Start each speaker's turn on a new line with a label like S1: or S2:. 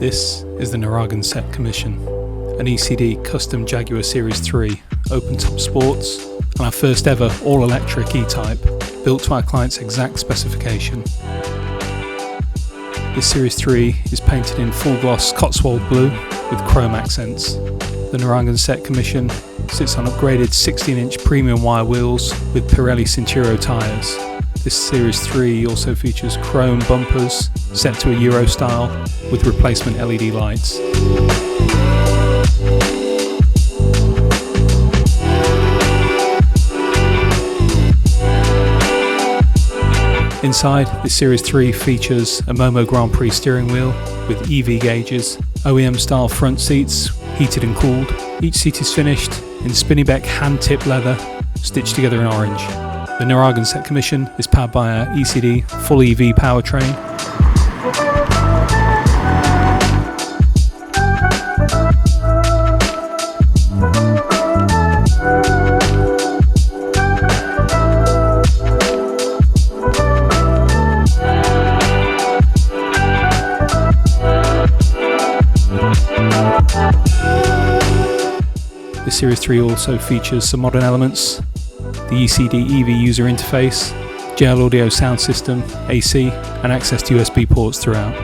S1: This is the Narragansett Commission, an ECD custom Jaguar Series 3 open-top sports, and our first ever all-electric E-Type, built to our client's exact specification. This Series 3 is painted in full-gloss Cotswold blue with chrome accents. The Narragansett Commission sits on upgraded 16-inch premium wire wheels with Pirelli Cinturo tyres. This Series 3 also features chrome bumpers set to a Euro style with replacement LED lights. Inside, this Series 3 features a Momo Grand Prix steering wheel with EV gauges, OEM style front seats, heated and cooled. Each seat is finished in Spinneybeck hand-tipped leather, stitched together in orange. The Narragansett Commission is powered by our E.C.D full EV powertrain. The Series 3 also features some modern elements: the E.C.D EV user interface, JL audio sound system, AC, and access to USB ports throughout.